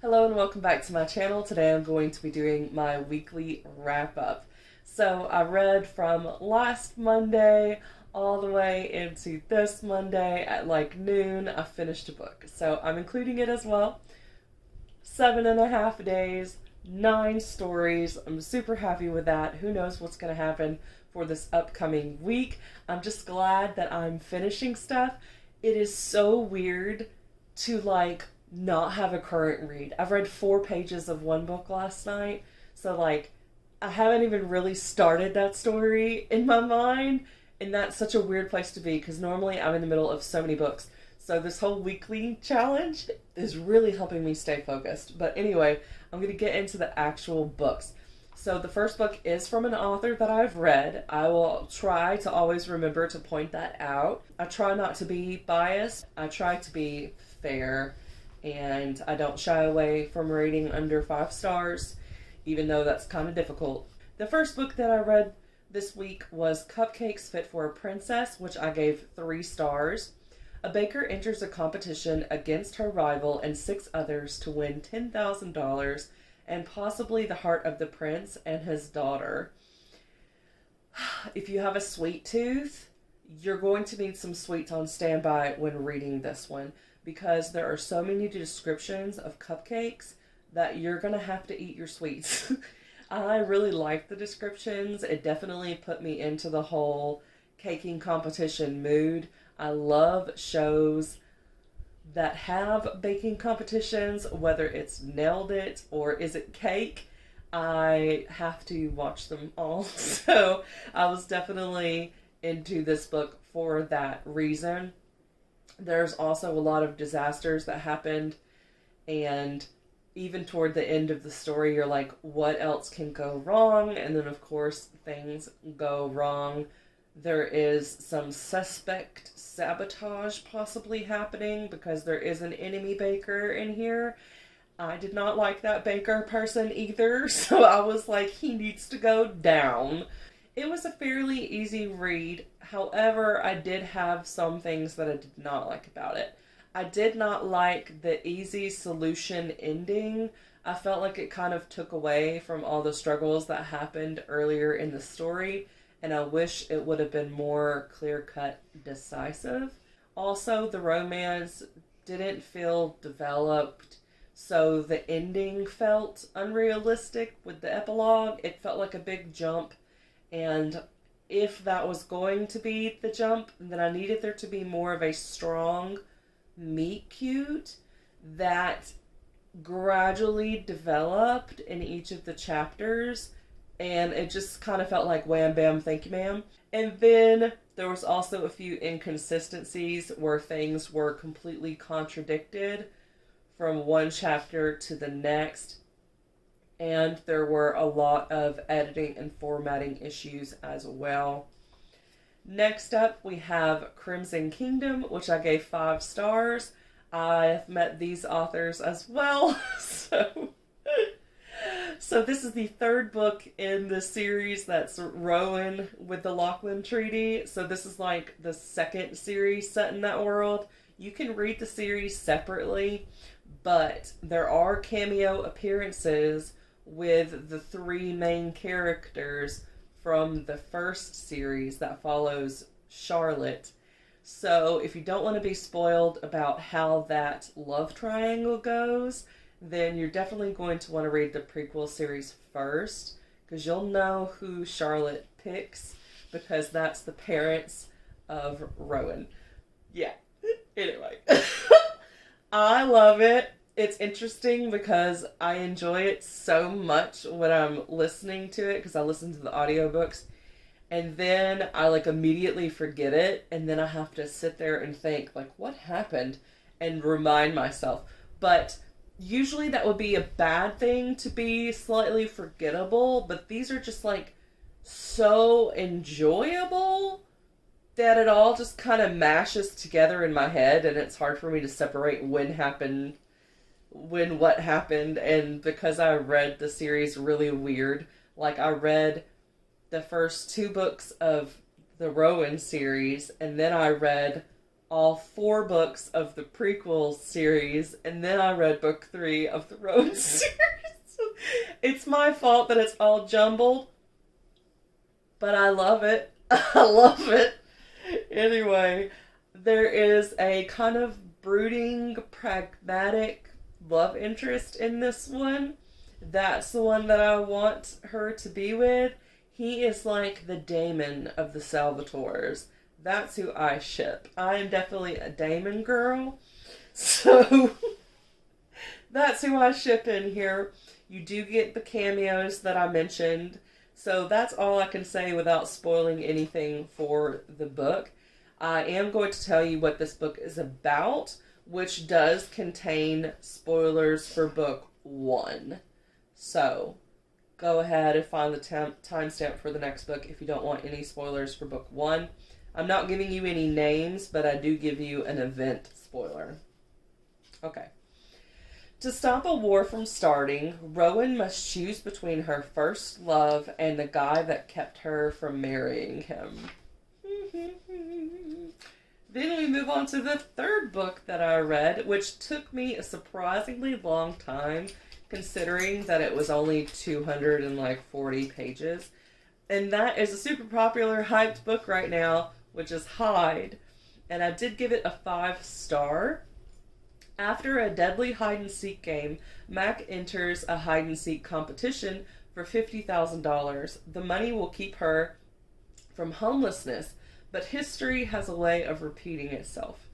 Hello and welcome back to my channel. Today I'm going to be doing my weekly wrap-up. So I read from last Monday all the way into this Monday at like noon. I finished a book. So I'm including it as well. 7.5 days, 9 stories. I'm super happy with that. Who knows what's going to happen for this upcoming week. I'm just glad that I'm finishing stuff. It is so weird to not have a current read. I've read 4 pages of one book last night, so I haven't even really started that story in my mind, and that's such a weird place to be because normally I'm in the middle of so many books. So this whole weekly challenge is really helping me stay focused. But anyway, I'm going to get into the actual books. So the first book is from an author that I've read. I will try to always remember to point that out. I try not to be biased. I try to be fair. And I don't shy away from rating under 5 stars, even though that's kind of difficult. The first book that I read this week was Cupcakes Fit for a Princess, which I gave 3 stars. A baker enters a competition against her rival and 6 others to win $10,000 and possibly the heart of the prince and his daughter. If you have a sweet tooth, you're going to need some sweets on standby when reading this one, because there are so many descriptions of cupcakes that you're going to have to eat your sweets. I really like the descriptions. It definitely put me into the whole caking competition mood. I love shows that have baking competitions, whether it's Nailed It or Is It Cake. I have to watch them all. So I was definitely into this book for that reason. There's also a lot of disasters that happened, and even toward the end of the story, you're like, what else can go wrong? And then, of course, things go wrong. There is some suspect sabotage possibly happening because there is an enemy baker in here. I did not like that baker person either, so I was like, he needs to go down. It was a fairly easy read. However, I did have some things that I did not like about it. I did not like the easy solution ending. I felt like it kind of took away from all the struggles that happened earlier in the story, and I wish it would have been more clear-cut, decisive. Also, the romance didn't feel developed, so the ending felt unrealistic with the epilogue. It felt like a big jump. And if that was going to be the jump, then I needed there to be more of a strong meet cute that gradually developed in each of the chapters. And it just kind of felt like wham bam thank you ma'am. And then there was also a few inconsistencies where things were completely contradicted from one chapter to the next. And there were a lot of editing and formatting issues as well. Next up, we have Crimson Kingdom, which I gave 5 stars. I've met these authors as well. So this is the 3rd book in the series that's Rowan with the Lachlan Treaty. So this is like the 2nd series set in that world. You can read the series separately, but there are cameo appearances with the 3 main characters from the 1st series that follows Charlotte. So if you don't want to be spoiled about how that love triangle goes, then you're definitely going to want to read the prequel series first, because you'll know who Charlotte picks, because that's the parents of Rowan. Yeah. Anyway. I love it. It's interesting because I enjoy it so much when I'm listening to it, because I listen to the audiobooks, and then I immediately forget it, and then I have to sit there and think what happened and remind myself. But usually that would be a bad thing to be slightly forgettable, but these are just so enjoyable that it all just kind of mashes together in my head, and it's hard for me to separate what happened. And because I read the series really weird, I read the first 2 books of the Rowan series, and then I read all 4 books of the prequel series, and then I read book 3 of the Road series. It's my fault that it's all jumbled, but I love it. I love it. Anyway, there is a kind of brooding, pragmatic love interest in this one. That's the one that I want her to be with. He is like the Damon of the Salvatores. That's who I ship. I am definitely a Damon girl. So, that's who I ship in here. You do get the cameos that I mentioned. So, that's all I can say without spoiling anything for the book. I am going to tell you what this book is about, which does contain spoilers for book 1. So, go ahead and find the timestamp for the next book if you don't want any spoilers for book 1. I'm not giving you any names, but I do give you an event spoiler. Okay. To stop a war from starting, Rowan must choose between her first love and the guy that kept her from marrying him. Then we move on to the 3rd book that I read, which took me a surprisingly long time, considering that it was only 240 pages. And that is a super popular, hyped book right now, which is Hide. And I did give it a 5-star. After a deadly hide-and-seek game, Mac enters a hide-and-seek competition for $50,000. The money will keep her from homelessness, but history has a way of repeating itself.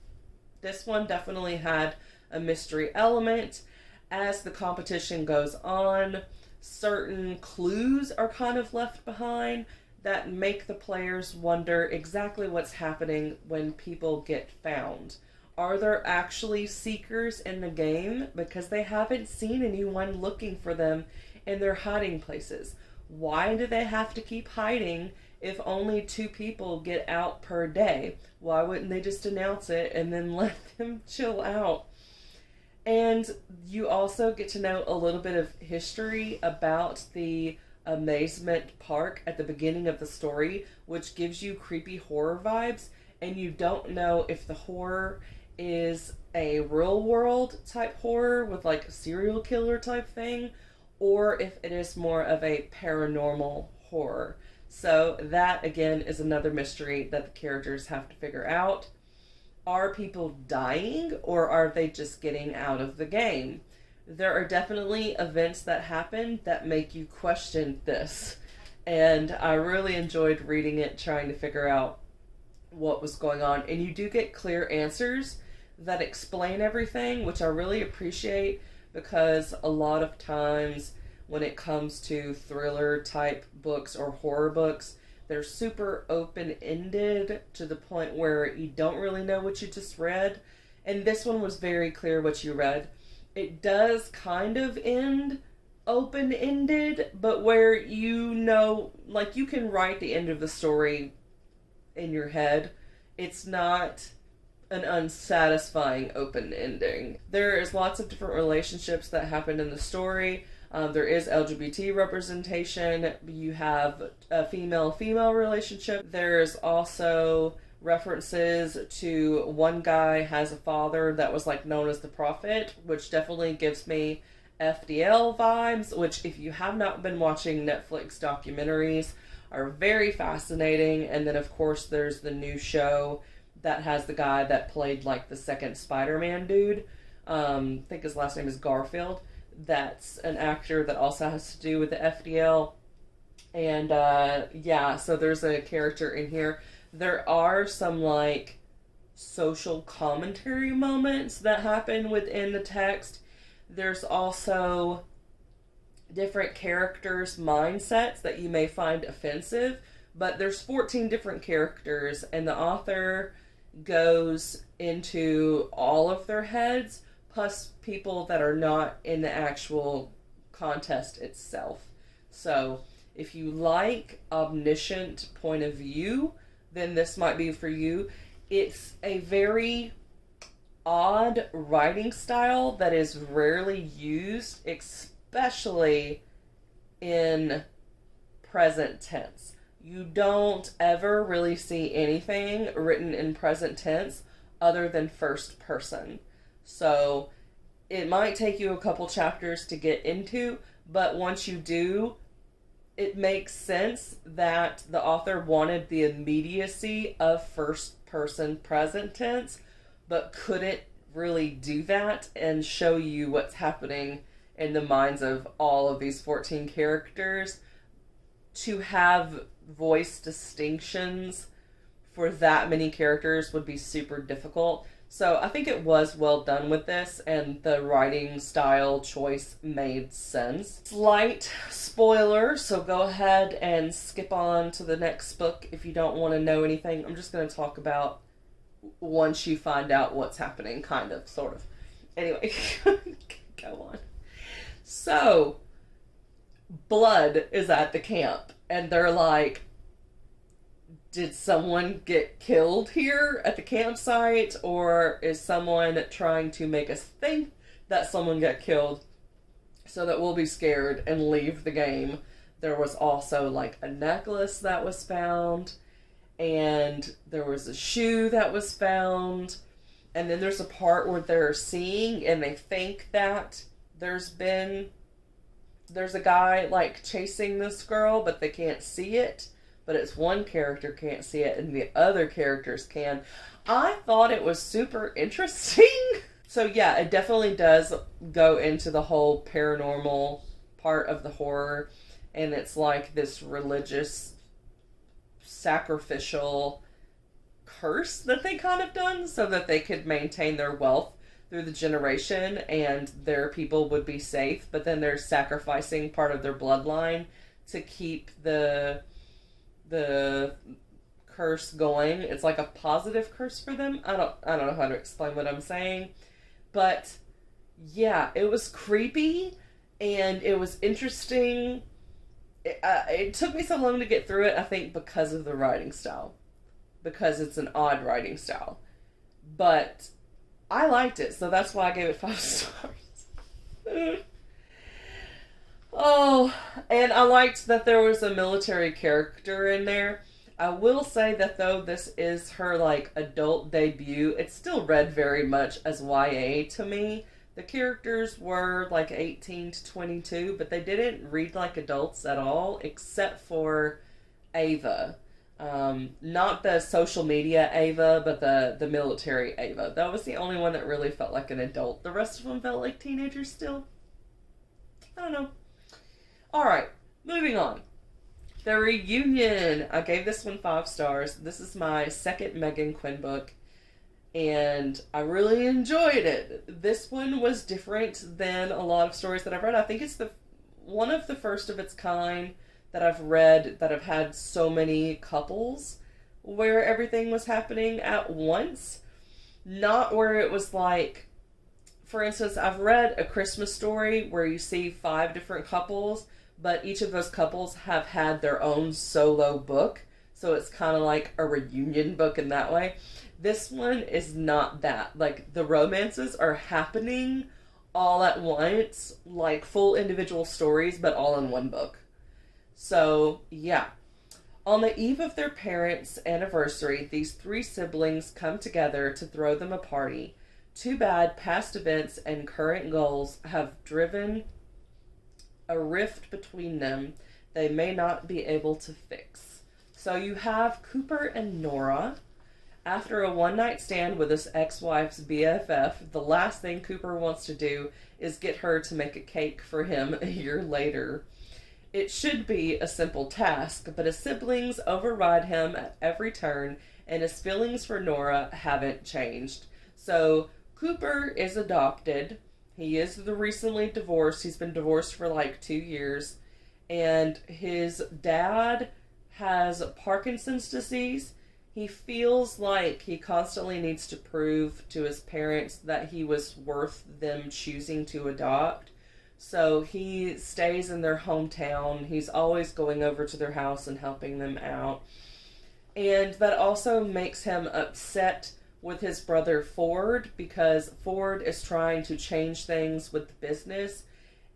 This one definitely had a mystery element. As the competition goes on, certain clues are kind of left behind that make the players wonder exactly what's happening when people get found. Are there actually seekers in the game? Because they haven't seen anyone looking for them in their hiding places. Why do they have to keep hiding if only 2 people get out per day? Why wouldn't they just announce it and then let them chill out? And you also get to know a little bit of history about the Amazement Park at the beginning of the story, which gives you creepy horror vibes, and you don't know if the horror is a real world type horror with like a serial killer type thing, or if it is more of a paranormal horror. So that again is another mystery that the characters have to figure out. Are people dying, or are they just getting out of the game? There are definitely events that happen that make you question this. And I really enjoyed reading it, trying to figure out what was going on. And you do get clear answers that explain everything, which I really appreciate, because a lot of times when it comes to thriller type books or horror books, they're super open-ended to the point where you don't really know what you just read. And this one was very clear what you read. It does kind of end open-ended, but where you know, like you can write the end of the story in your head. It's not an unsatisfying open ending. There is lots of different relationships that happen in the story. There is LGBT representation. You have a female-female relationship. There's also references to one guy has a father that was like known as the prophet, which definitely gives me FDL vibes, which if you have not been watching Netflix documentaries are very fascinating. And then of course there's the new show that has the guy that played like the second Spider-Man dude. I think his last name is Garfield. That's an actor that also has to do with the FDL. And yeah, so there's a character in here. There are some like social commentary moments that happen within the text. There's also different characters' mindsets that you may find offensive, but there's 14 different characters and the author goes into all of their heads, plus people that are not in the actual contest itself. So if you like omniscient point of view, then this might be for you. It's a very odd writing style that is rarely used, especially in present tense. You don't ever really see anything written in present tense. other than first person. So it might take you a couple chapters to get into, but once you do, it makes sense that the author wanted the immediacy of first person present tense, but couldn't really do that and show you what's happening in the minds of all of these 14 characters. To have voice distinctions for that many characters would be super difficult. So I think it was well done with this, and the writing style choice made sense. Slight spoiler, so go ahead and skip on to the next book if you don't want to know anything. I'm just going to talk about once you find out what's happening, kind of, sort of. Anyway, go on. So, blood is at the camp, and they're like, did someone get killed here at the campsite, or is someone trying to make us think that someone got killed so that we'll be scared and leave the game? There was also like a necklace that was found, and there was a shoe that was found, and then there's a part where they're seeing and they think that there's a guy like chasing this girl, but they can't see it. But it's one character can't see it and the other characters can. I thought it was super interesting. So yeah, it definitely does go into the whole paranormal part of the horror. And it's like this religious, sacrificial curse that they kind of done so that they could maintain their wealth through the generation and their people would be safe. But then they're sacrificing part of their bloodline to keep the curse going. It's like a positive curse for them. I don't know how to explain what I'm saying, but yeah, it was creepy and it was interesting. It took me so long to get through it, I think because of the writing style, because it's an odd writing style, but I liked it, so that's why I gave it 5 stars. Oh, and I liked that there was a military character in there. I will say that though this is her like adult debut, it still read very much as YA to me. The characters were like 18 to 22, but they didn't read like adults at all, except for Ava. Not the social media Ava, but the military Ava. That was the only one that really felt like an adult. The rest of them felt like teenagers still. I don't know. Alright, moving on. The Reunion. I gave this one 5 stars. This is my second Meghan Quinn book, and I really enjoyed it. This one was different than a lot of stories that I've read. I think it's one of the first of its kind that I've read that have had so many couples where everything was happening at once. Not where it was like, for instance, I've read A Christmas Story where you see 5 different couples, but each of those couples have had their own solo book. So it's kind of like a reunion book in that way. This one is not that. Like, the romances are happening all at once, like full individual stories, but all in one book. So, yeah. On the eve of their parents' anniversary, these 3 siblings come together to throw them a party. Too bad past events and current goals have driven a rift between them they may not be able to fix. So you have Cooper and Nora. After a one-night stand with his ex-wife's BFF, the last thing Cooper wants to do is get her to make a cake for him a year later. It should be a simple task, but his siblings override him at every turn, and his feelings for Nora haven't changed. So Cooper is adopted. He is the recently divorced. He's been divorced for like 2 years. And his dad has Parkinson's disease. He feels like he constantly needs to prove to his parents that he was worth them choosing to adopt. So he stays in their hometown. He's always going over to their house and helping them out. And that also makes him upset with his brother Ford, because Ford is trying to change things with the business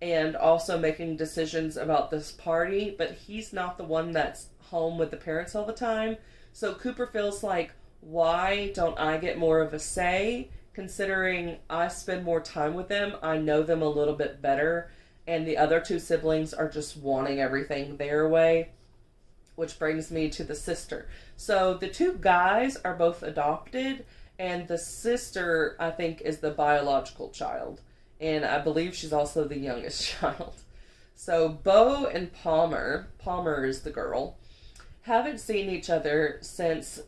and also making decisions about this party, but he's not the one that's home with the parents all the time. So Cooper feels like, why don't I get more of a say? Considering I spend more time with them, I know them a little bit better, and the other two siblings are just wanting everything their way, which brings me to the sister. So the two guys are both adopted, and the sister, I think, is the biological child, and I believe she's also the youngest child. So Beau and Palmer is the girl, haven't seen each other since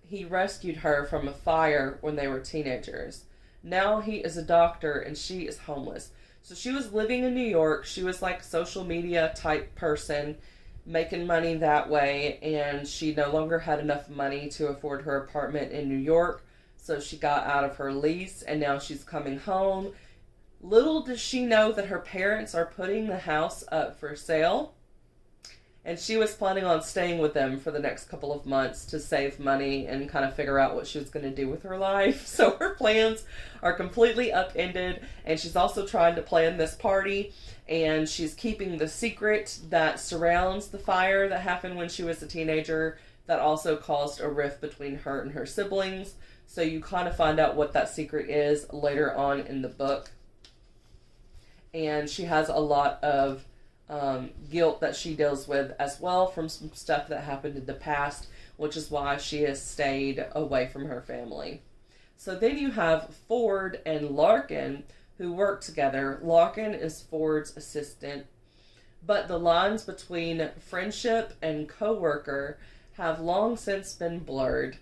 he rescued her from a fire when they were teenagers. Now he is a doctor and she is homeless. So she was living in New York. She was like a social media type person, making money that way, and she no longer had enough money to afford her apartment in New York. So she got out of her lease and now she's coming home. Little does she know that her parents are putting the house up for sale. And she was planning on staying with them for the next couple of months to save money and kind of figure out what she was going to do with her life. So her plans are completely upended. And she's also trying to plan this party. And she's keeping the secret that surrounds the fire that happened when she was a teenager that also caused a rift between her and her siblings. So you kind of find out what that secret is later on in the book. And she has a lot of guilt that she deals with as well from some stuff that happened in the past, which is why she has stayed away from her family. So then you have Ford and Larkin, who work together. Larkin is Ford's assistant, but the lines between friendship and co-worker have long since been blurred.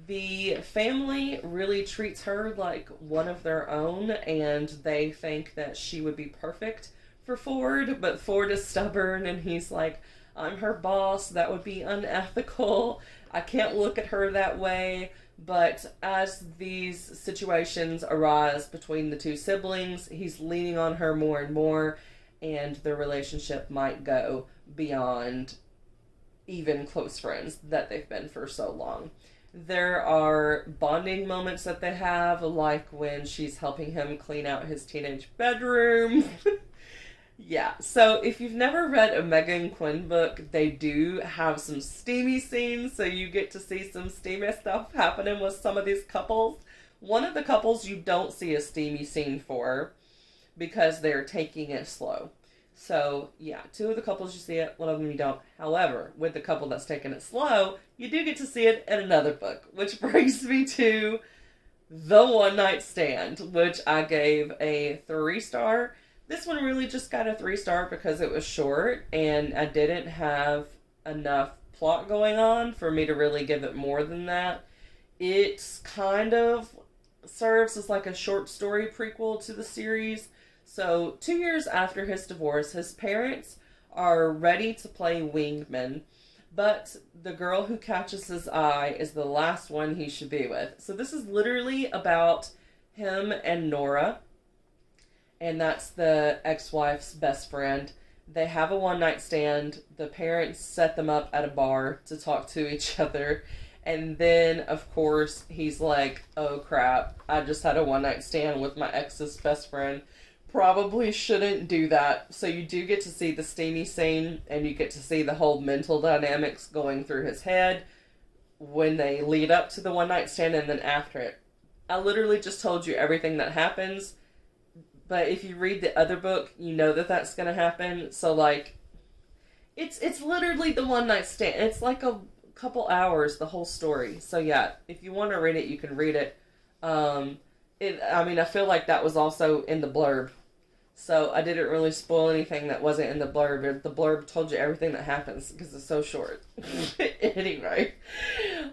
The family really treats her like one of their own, and they think that she would be perfect for Ford, but Ford is stubborn and he's like, I'm her boss, that would be unethical, I can't look at her that way. But as these situations arise between the two siblings, he's leaning on her more and more, and the relationship might go beyond even close friends that they've been for so long. There are bonding moments that they have, like when she's helping him clean out his teenage bedroom. Yeah, so if you've never read a Meghan Quinn book, they do have some steamy scenes, so you get to see some steamy stuff happening with some of these couples. One of the couples you don't see a steamy scene for because they're taking it slow. So, yeah, two of the couples you see it, one of them you don't. However, with the couple that's taking it slow, you do get to see it in another book, which brings me to The One Night Stand, which I gave a 3-star. This one really just got a 3-star because it was short and I didn't have enough plot going on for me to really give it more than that. It kind of serves as like a short story prequel to the series. So 2 years after his divorce, his parents are ready to play wingman, but the girl who catches his eye is the last one he should be with. So this is literally about him and Nora, and that's the ex-wife's best friend. They have a one-night stand. The parents set them up at a bar to talk to each other. And then, of course, he's like, oh crap, I just had a one-night stand with my ex's best friend. Probably shouldn't do that. So you do get to see the steamy scene, and you get to see the whole mental dynamics going through his head when they lead up to the one-night stand and then after it. I literally just told you everything that happens. But if you read the other book, you know that that's going to happen. So, like, it's literally the one night stand. It's like a couple hours, the whole story. So, yeah, if you want to read it, you can read it. I feel like that was also in the blurb. So, I didn't really spoil anything that wasn't in the blurb. The blurb told you everything that happens because it's so short. Anyway.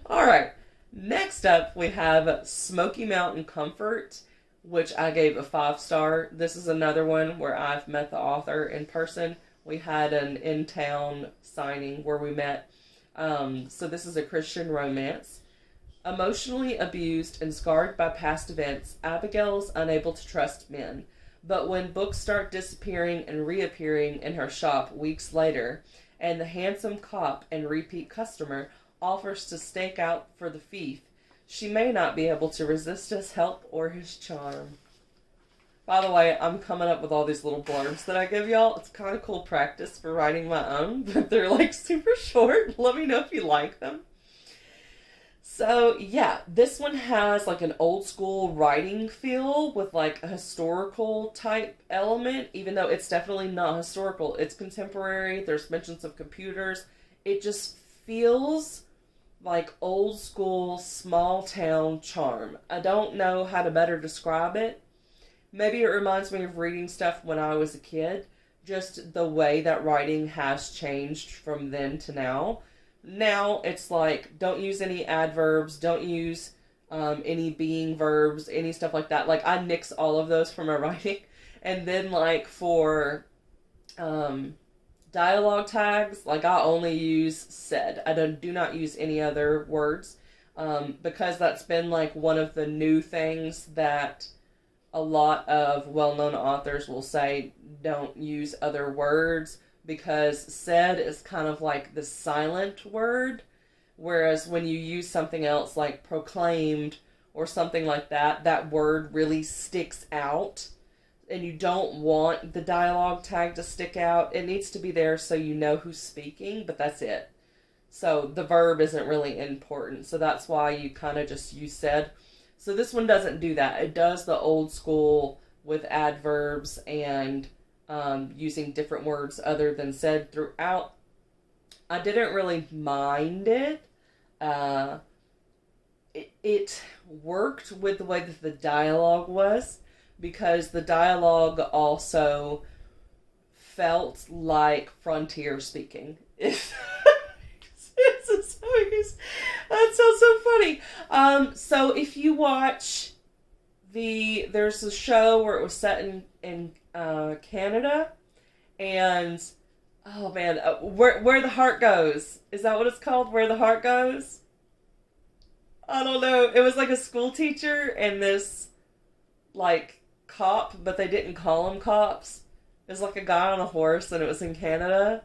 Alright. Next up, we have Smoky Mountain Comfort, which I gave a 5-star. This is another one where I've met the author in person. We had an in-town signing where we met. So this is a Christian romance. Emotionally abused and scarred by past events, Abigail's unable to trust men. But when books start disappearing and reappearing in her shop weeks later, and the handsome cop and repeat customer offers to stake out for the thief, she may not be able to resist his help or his charm. By the way, I'm coming up with all these little blurbs that I give y'all. It's kind of cool practice for writing my own, but they're like super short. Let me know if you like them. So, yeah, this one has like an old school writing feel with like a historical type element, even though it's definitely not historical. It's contemporary, there's mentions of computers. It just feels like old school small town charm. I don't know how to better describe it. Maybe it reminds me of reading stuff when I was a kid, just the way that writing has changed from then to now. Now it's like, don't use any adverbs, don't use any being verbs, any stuff like that. Like, I nix all of those from my writing. And then, like, for dialogue tags, like, I only use said. I do not use any other words, because that's been, like, one of the new things that a lot of well-known authors will say, don't use other words, because said is kind of like the silent word, whereas when you use something else like proclaimed or something like that, that word really sticks out, and you don't want the dialogue tag to stick out. It needs to be there so you know who's speaking, but that's it. So the verb isn't really important, so that's why you kind of just use said. So this one doesn't do that. It does the old school with adverbs and using different words other than said throughout. I didn't really mind it. It worked with the way that the dialogue was, because the dialogue also felt like frontier speaking. That sounds so funny. So if you watch there's a show where it was set in Canada, and oh man, where the heart goes. Is that what it's called? Where the heart goes? I don't know. It was like a school teacher and this like cop, but they didn't call them cops. It was like a guy on a horse, and it was in Canada.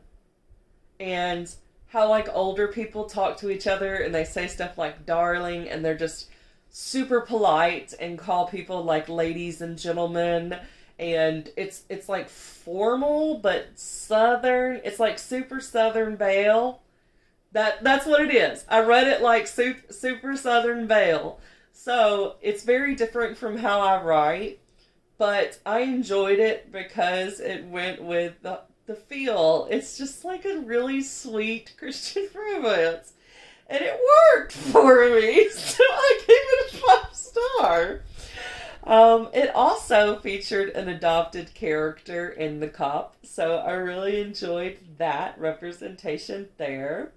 And how like older people talk to each other and they say stuff like darling, and they're just super polite and call people like ladies and gentlemen, and it's like formal but southern. It's like super Southern Belle. That's what it is. I read it like super Southern Belle. So it's very different from how I write, but I enjoyed it because it went with the feel. It's just like a really sweet Christian romance. And it worked for me, so I gave it a 5-star. It also featured an adopted character in the cop, so I really enjoyed that representation there.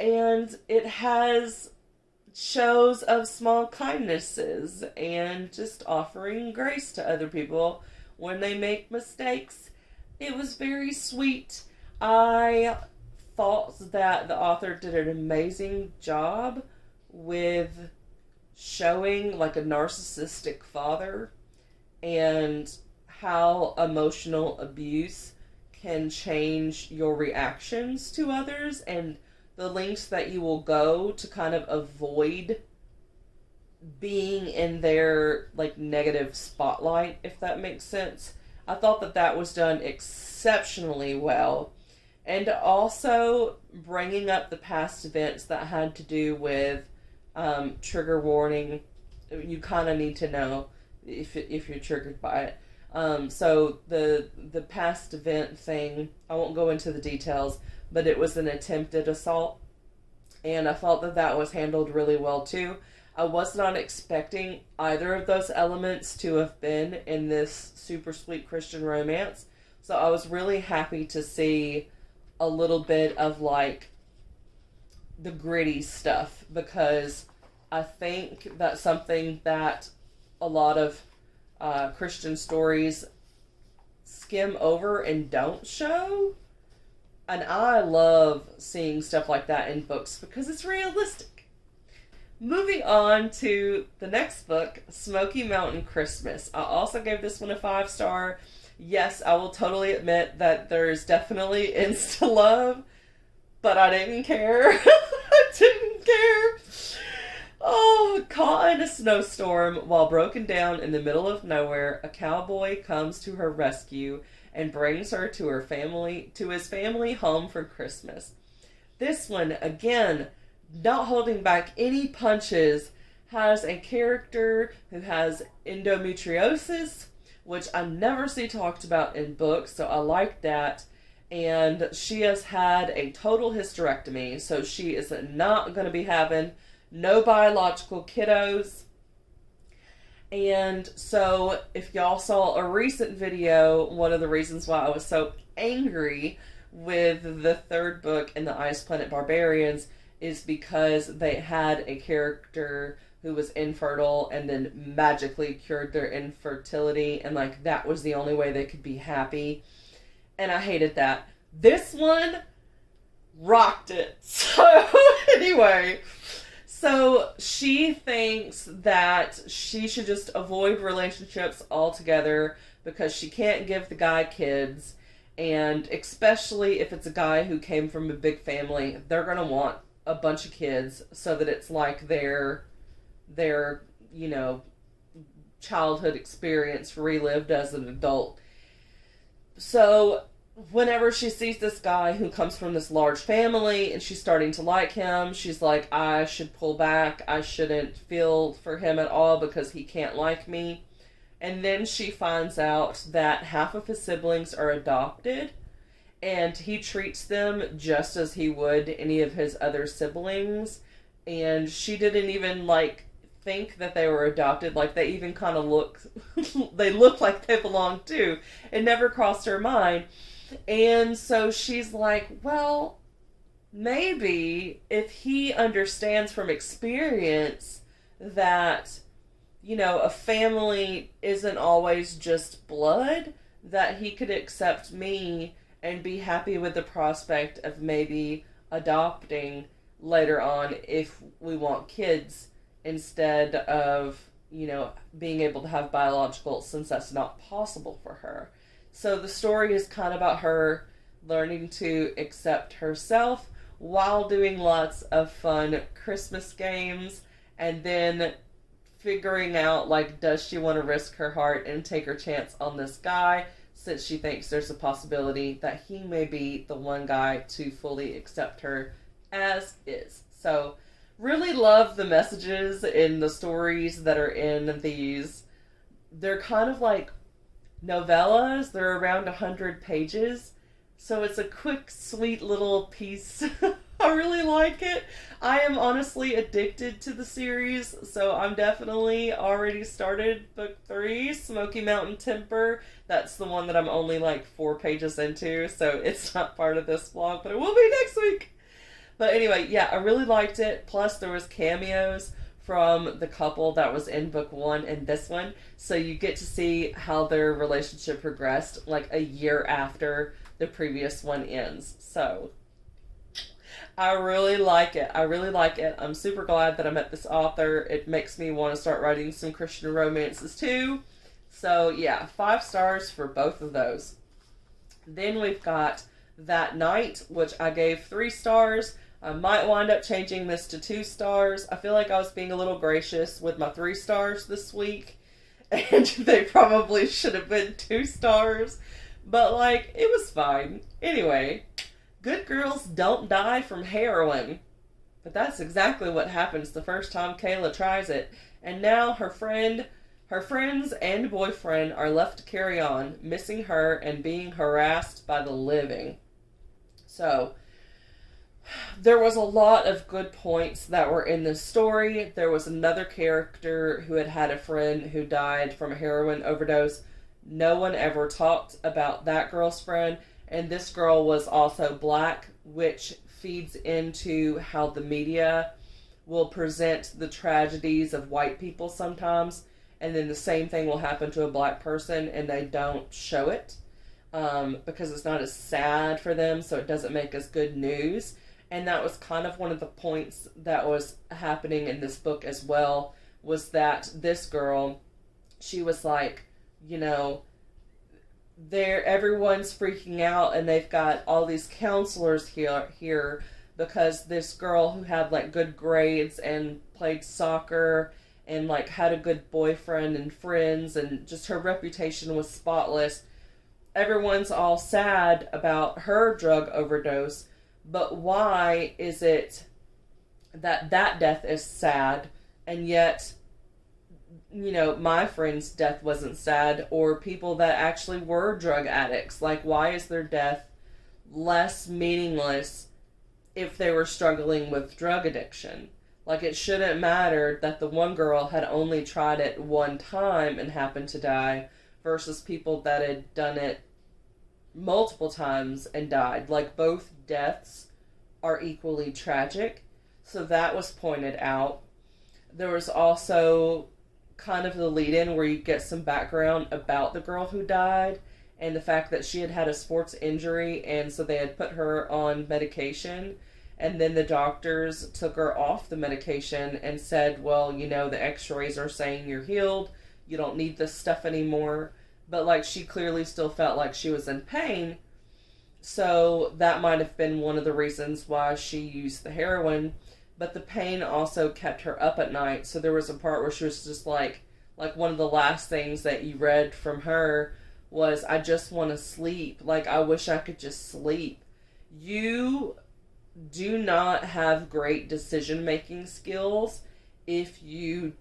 And it has shows of small kindnesses and just offering grace to other people when they make mistakes. It was very sweet. I thought that the author did an amazing job with showing like a narcissistic father and how emotional abuse can change your reactions to others, and the lengths that you will go to kind of avoid being in their like negative spotlight, if that makes sense. I thought that was done exceptionally well. And also bringing up the past events that had to do with trigger warning. You kind of need to know if you're triggered by it. So the past event thing, I won't go into the details, but it was an attempted assault. And I thought that was handled really well too. I was not expecting either of those elements to have been in this super sweet Christian romance. So I was really happy to see a little bit of like the gritty stuff, because I think that's something that a lot of Christian stories skim over and don't show. And I love seeing stuff like that in books because it's realistic. Moving on to the next book, Smoky Mountain Christmas. I also gave this one a 5-star. Yes, I will totally admit that there's definitely insta love, but I didn't care. I didn't care. Oh, caught in a snowstorm while broken down in the middle of nowhere, a cowboy comes to her rescue and brings her to his family home for Christmas. This one, again, not holding back any punches, has a character who has endometriosis, which I never see talked about in books, so I like that. And she has had a total hysterectomy, so she is not going to be having no biological kiddos. And so, if y'all saw a recent video, one of the reasons why I was so angry with the third book in the Ice Planet Barbarians is because they had a character who was infertile and then magically cured their infertility, and like that was the only way they could be happy. And I hated that. This one rocked it. So anyway, so she thinks that she should just avoid relationships altogether because she can't give the guy kids, and especially if it's a guy who came from a big family, they're going to want a bunch of kids so that it's like their childhood experience relived as an adult. So whenever she sees this guy who comes from this large family and she's starting to like him, she's like, I should pull back. I shouldn't feel for him at all because he can't like me. And then she finds out that half of his siblings are adopted, and he treats them just as he would any of his other siblings. And she didn't even think that they were adopted. Like, they even kind of look like they belong too. It never crossed her mind. And so she's like, well, maybe if he understands from experience that, a family isn't always just blood, that he could accept me and be happy with the prospect of maybe adopting later on if we want kids, instead of, being able to have biological, since that's not possible for her. So the story is kind of about her learning to accept herself while doing lots of fun Christmas games, and then figuring out, does she want to risk her heart and take her chance on this guy, since she thinks there's a possibility that he may be the one guy to fully accept her as is. So really love the messages in the stories that are in these. They're kind of like novellas. They're around 100 pages. So it's a quick, sweet little piece. I really like it. I am honestly addicted to the series, so I'm definitely already started book 3, Smoky Mountain Temper. That's the one that I'm only 4 pages into, so it's not part of this vlog, but it will be next week. But anyway, yeah, I really liked it. Plus, there was cameos from the couple that was in book 1 and this one, so you get to see how their relationship progressed a year after the previous one ends. So I really like it. I'm super glad that I met this author. It makes me want to start writing some Christian romances too. So yeah, 5 stars for both of those. Then we've got That Night, which I gave 3 stars. I might wind up changing this to 2 stars. I feel like I was being a little gracious with my 3 stars this week, and they probably should have been 2 stars. But it was fine. Anyway, good girls don't die from heroin. But that's exactly what happens the first time Kayla tries it. And now her friends and boyfriend are left to carry on, missing her and being harassed by the living. So there was a lot of good points that were in this story. There was another character who had a friend who died from a heroin overdose. No one ever talked about that girl's friend. And this girl was also black, which feeds into how the media will present the tragedies of white people sometimes. And then the same thing will happen to a black person and they don't show it because it's not as sad for them, so it doesn't make as good news. And that was kind of one of the points that was happening in this book as well, was that this girl, she was everyone's freaking out, and they've got all these counselors here because this girl who had good grades and played soccer and had a good boyfriend and friends, and just her reputation was spotless. Everyone's all sad about her drug overdose, but why is it that death is sad, and yet, my friend's death wasn't sad, or people that actually were drug addicts. Like, why is their death less meaningless if they were struggling with drug addiction? Like, it shouldn't matter that the one girl had only tried it one time and happened to die versus people that had done it multiple times and died. Like, both deaths are equally tragic. So that was pointed out. There was also kind of the lead-in where you get some background about the girl who died and the fact that she had had a sports injury, and so they had put her on medication, and then the doctors took her off the medication and said, well, the x-rays are saying you're healed, you don't need this stuff anymore. But, like, she clearly still felt like she was in pain, so that might have been one of the reasons why she used the heroin. But the pain also kept her up at night, so there was a part where she was just like one of the last things that you read from her was, I just want to sleep. Like, I wish I could just sleep. You do not have great decision-making skills if you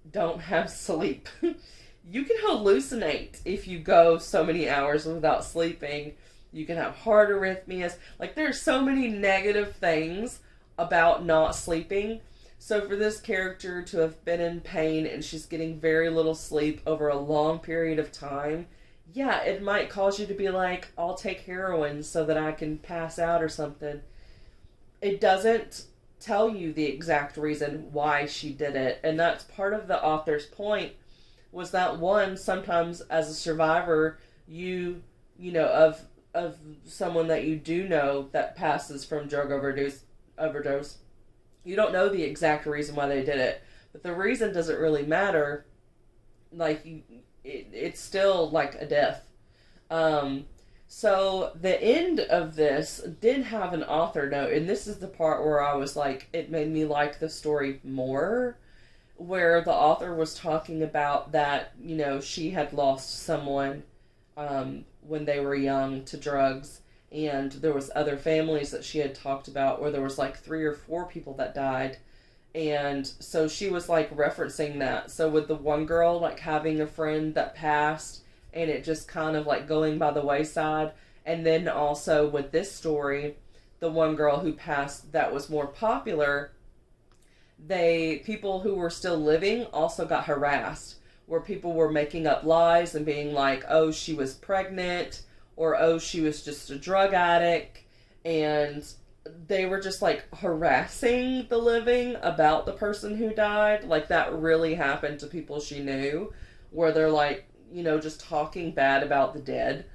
don't have sleep. You can hallucinate if you go so many hours without sleeping. You can have heart arrhythmias. Like, there's so many negative things about not sleeping. So for this character to have been in pain and she's getting very little sleep over a long period of time, yeah, it might cause you to be like, I'll take heroin so that I can pass out or something. It doesn't tell you the exact reason why she did it. And that's part of the author's point, was that, one, sometimes as a survivor, of someone that you do know that passes from drug overdose, you don't know the exact reason why they did it. But the reason doesn't really matter. Like, it's still like a death. So the end of this did have an author note, and this is the part where I was like, it made me like the story more, where the author was talking about that, she had lost someone when they were young to drugs, and there was other families that she had talked about where there was like 3 or 4 people that died. And so she was like referencing that. So with the one girl, like having a friend that passed and it just kind of like going by the wayside. And then also with this story, the one girl who passed that was more popular, people who were still living also got harassed, where people were making up lies and being like, oh, she was pregnant, or oh, she was just a drug addict. And they were just like harassing the living about the person who died. Like, that really happened to people she knew, where they're like, just talking bad about the dead.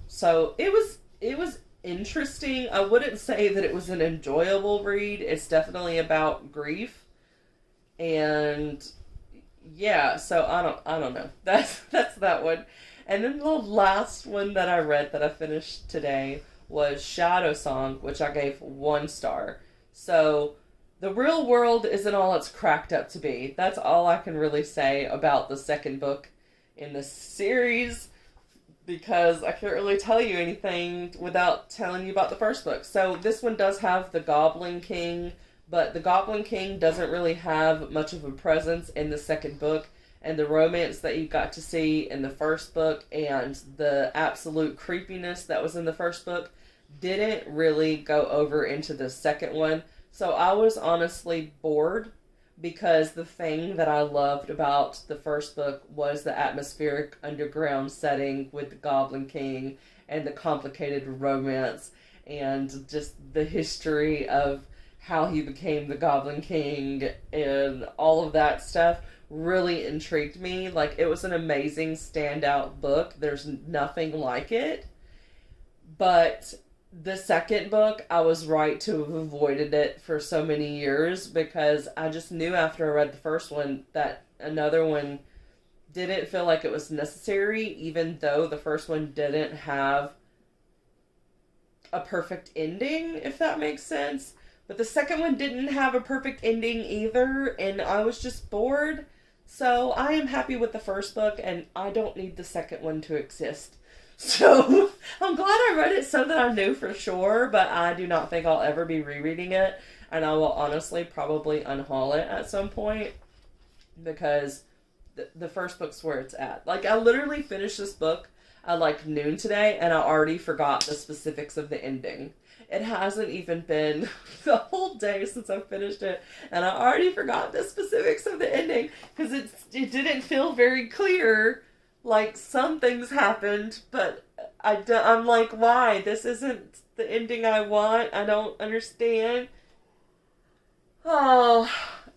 So it was interesting. I wouldn't say that it was an enjoyable read. It's definitely about grief. And yeah, so I don't know. That's that one. And then the last one that I read that I finished today was Shadowsong, which I gave 1 star. So the real world isn't all it's cracked up to be. That's all I can really say about the second book in this series, because I can't really tell you anything without telling you about the first book. So this one does have the Goblin King, but the Goblin King doesn't really have much of a presence in the second book. And the romance that you got to see in the first book and the absolute creepiness that was in the first book didn't really go over into the second one. So I was honestly bored, because the thing that I loved about the first book was the atmospheric underground setting with the Goblin King and the complicated romance and just the history of how he became the Goblin King and all of that stuff really intrigued me. Like, it was an amazing standout book. There's nothing like it. But the second book, I was right to have avoided it for so many years, because I just knew after I read the first one that another one didn't feel like it was necessary, even though the first one didn't have a perfect ending, if that makes sense. But the second one didn't have a perfect ending either, and I was just bored. So I am happy with the first book, and I don't need the second one to exist. So I'm glad I read it so that I knew for sure, but I do not think I'll ever be rereading it. And I will honestly probably unhaul it at some point because the first book's where it's at. Like, I literally finished this book at like noon today and I already forgot the specifics of the ending. It hasn't even been the whole day since I finished it, and I already forgot the specifics of the ending because it didn't feel very clear. Like, some things happened, but I'm like, why? This isn't the ending I want. I don't understand. Oh,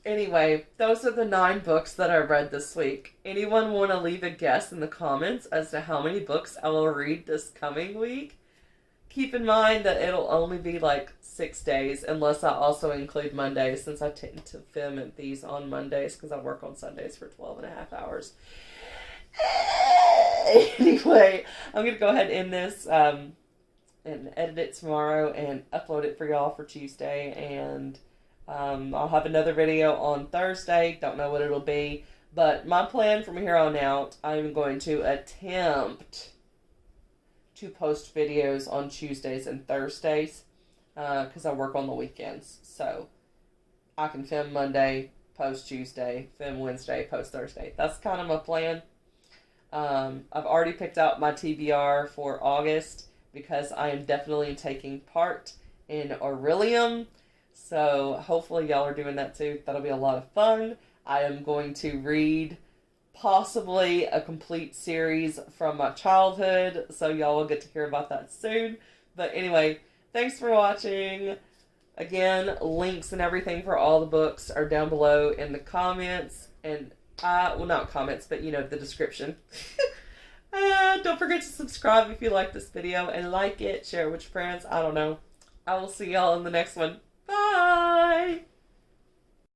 anyway, those are the 9 books that I read this week. Anyone want to leave a guess in the comments as to how many books I will read this coming week? Keep in mind that it'll only be like 6 days unless I also include Mondays, since I tend to film these on Mondays because I work on Sundays for 12.5 hours. Anyway, I'm going to go ahead and end this and edit it tomorrow and upload it for y'all for Tuesday. And I'll have another video on Thursday. Don't know what it'll be. But my plan from here on out, I'm going to attempt to post videos on Tuesdays and Thursdays because I work on the weekends. So I can film Monday, post Tuesday, film Wednesday, post Thursday. That's kind of my plan. I've already picked out my TBR for August because I am definitely taking part in Aurelium. So hopefully y'all are doing that too. That'll be a lot of fun. I am going to read possibly a complete series from my childhood, so y'all will get to hear about that soon. But anyway, thanks for watching. Again, links and everything for all the books are down below in the comments, and well, not comments, but the description. Don't forget to subscribe if you like this video, and like it, share it with your friends. I don't know. I will see y'all in the next one.